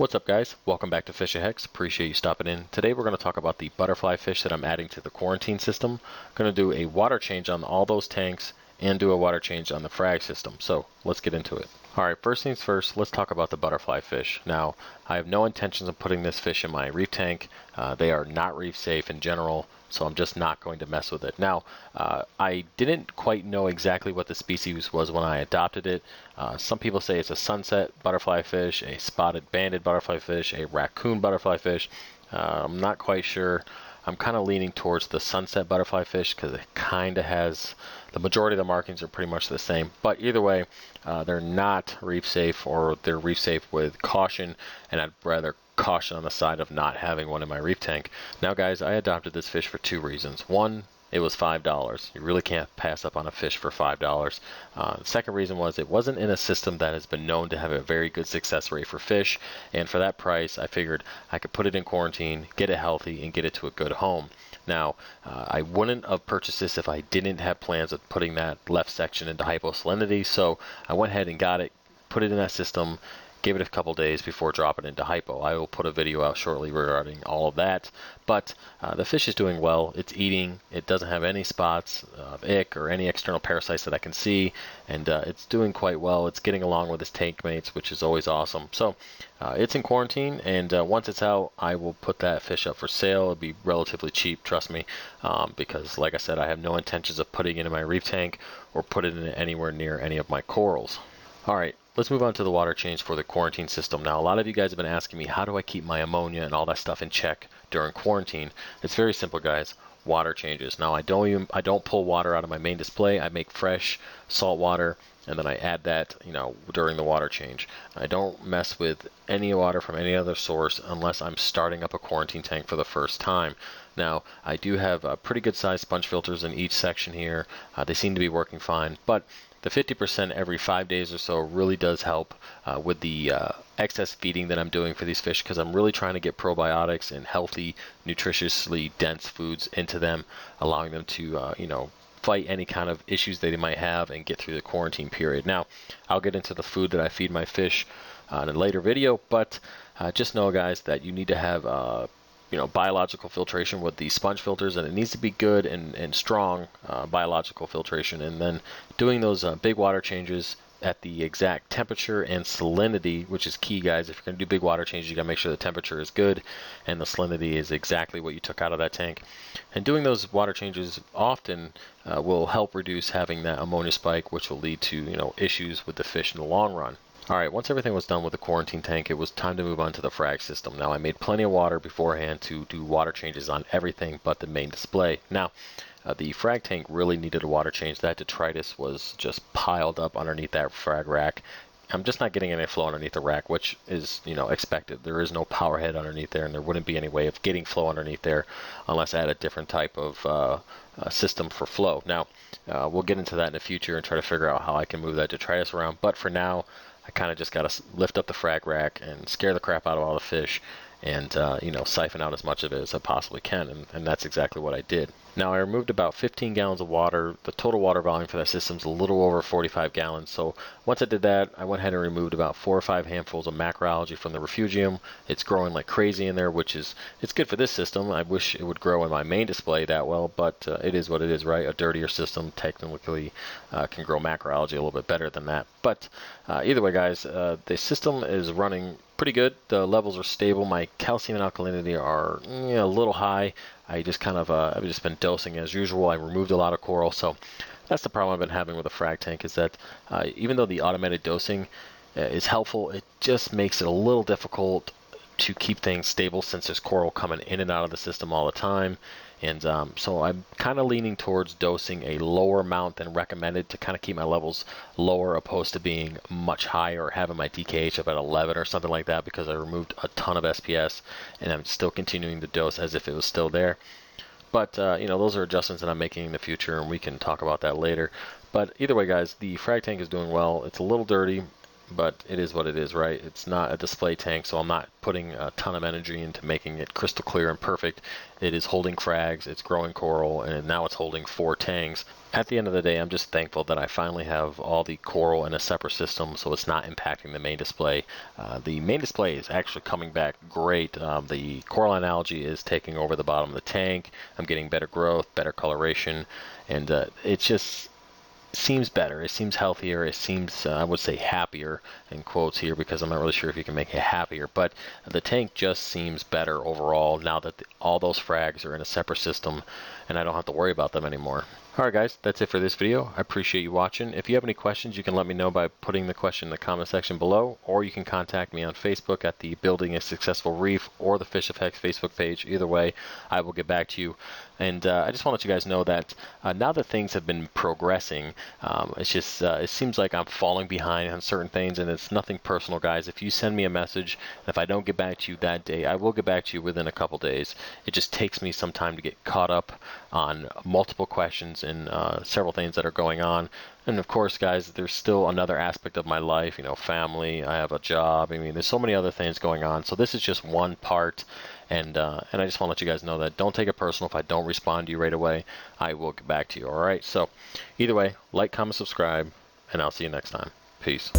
What's up, guys? Welcome back to Fish Hex. Appreciate you stopping in. Today we're going to talk about the butterfly fish that I'm adding to the quarantine system. I'm going to do a water change on all those tanks and do a water change on the frag system. So let's get into it. Alright, first things first, let's talk about the butterfly fish. Now, I have no intentions of putting this fish in my reef tank. They are not reef safe in general, so I'm just not going to mess with it. Now, I didn't quite know exactly what the species was when I adopted it. Some people say it's a sunset butterfly fish, a spotted banded butterfly fish, a raccoon butterfly fish. I'm not quite sure. I'm kind of leaning towards the sunset butterfly fish because it kind of has, the majority of the markings are pretty much the same. But either way, they're not reef safe, or they're reef safe with caution, and I'd rather caution on the side of not having one in my reef tank. Now guys, I adopted this fish for two reasons. One, it was $5. You really can't pass up on a fish for $5. The second reason was it wasn't in a system that has been known to have a very good success rate for fish, and for that price I figured I could put it in quarantine, get it healthy, and get it to a good home. Now, I wouldn't have purchased this if I didn't have plans of putting that left section into hypo salinity, so I went ahead and got it, put it in that system, gave it a couple days before dropping into hypo. I will put a video out shortly regarding all of that, but the fish is doing well. It's eating. It doesn't have any spots of ick or any external parasites that I can see, and it's doing quite well. It's getting along with its tank mates, which is always awesome. So it's in quarantine, and once it's out, I will put that fish up for sale. It'll be relatively cheap, trust me, because like I said, I have no intentions of putting it in my reef tank or put it in anywhere near any of my corals. Alright, let's move on to the water change for the quarantine system. Now, a lot of you guys have been asking me, how do I keep my ammonia and all that stuff in check during quarantine? It's very simple, guys. Water changes. Now, I don't pull water out of my main display. I make fresh salt water, and then I add that, during the water change. I don't mess with any water from any other source unless I'm starting up a quarantine tank for the first time. Now, I do have pretty good sized sponge filters in each section here. They seem to be working fine, but the 50% every 5 days or so really does help with the excess feeding that I'm doing for these fish, because I'm really trying to get probiotics and healthy, nutritiously dense foods into them, allowing them to, fight any kind of issues that they might have and get through the quarantine period. Now, I'll get into the food that I feed my fish in a later video, but just know, guys, that you need to have biological filtration with the sponge filters, and it needs to be good and strong biological filtration, and then doing those big water changes at the exact temperature and salinity, which is key, guys. If you're going to do big water changes, you got to make sure the temperature is good and the salinity is exactly what you took out of that tank. And doing those water changes often will help reduce having that ammonia spike, which will lead to issues with the fish in the long run. Alright, once everything was done with the quarantine tank, it was time to move on to the frag system. Now, I made plenty of water beforehand to do water changes on everything but the main display. Now, the frag tank really needed a water change. That detritus was just piled up underneath that frag rack. I'm just not getting any flow underneath the rack, which is, expected. There is no power head underneath there, and there wouldn't be any way of getting flow underneath there unless I had a different type of system for flow. Now, we'll get into that in the future and try to figure out how I can move that detritus around, but for now, I kind of just got to lift up the frag rack and scare the crap out of all the fish and, siphon out as much of it as I possibly can, and that's exactly what I did. Now, I removed about 15 gallons of water. The total water volume for that system is a little over 45 gallons, so once I did that, I went ahead and removed about 4 or 5 handfuls of macroalgae from the refugium. It's growing like crazy in there, which is, it's good for this system. I wish it would grow in my main display that well, but it is what it is, right? A dirtier system technically can grow macroalgae a little bit better than that. But either way, guys, the system is running pretty good. The levels are stable. My calcium and alkalinity are a little high. I just I've just been dosing as usual. I removed a lot of coral, so that's the problem I've been having with the frag tank, is that even though the automated dosing is helpful, it just makes it a little difficult to keep things stable since there's coral coming in and out of the system all the time. And so I'm kind of leaning towards dosing a lower amount than recommended to kind of keep my levels lower, opposed to being much higher or having my DKH up at 11 or something like that, because I removed a ton of SPS and I'm still continuing to dose as if it was still there. But those are adjustments that I'm making in the future, and we can talk about that later. But either way, guys, the frag tank is doing well. It's a little dirty. but it is what it is, right? It's not a display tank, so I'm not putting a ton of energy into making it crystal clear and perfect. It is holding frags, it's growing coral, and now it's holding 4 tangs. At the end of the day, I'm just thankful that I finally have all the coral in a separate system, so it's not impacting the main display. The main display is actually coming back great. The coralline algae is taking over the bottom of the tank. I'm getting better growth, better coloration, and it just seems better. It seems healthier. It seems, I would say, happier in quotes here, because I'm not really sure if you can make it happier, but the tank just seems better overall now that all those frags are in a separate system and I don't have to worry about them anymore. Alright guys, that's it for this video. I appreciate you watching. If you have any questions, you can let me know by putting the question in the comment section below, or you can contact me on Facebook at the Building a Successful Reef or the Fish of Hex Facebook page. Either way, I will get back to you. And I just want to let you guys know that now that things have been progressing, it's just, it seems like I'm falling behind on certain things, and it's nothing personal, guys. If you send me a message, and if I don't get back to you that day, I will get back to you within a couple days. It just takes me some time to get caught up on multiple questions and several things that are going on. And of course, guys, there's still another aspect of my life, you know, family, I have a job. I mean, there's so many other things going on. So this is just one part. And I just want to let you guys know that don't take it personal if I don't respond to you right away. I will get back to you, all right? So either way, like, comment, subscribe, and I'll see you next time. Peace.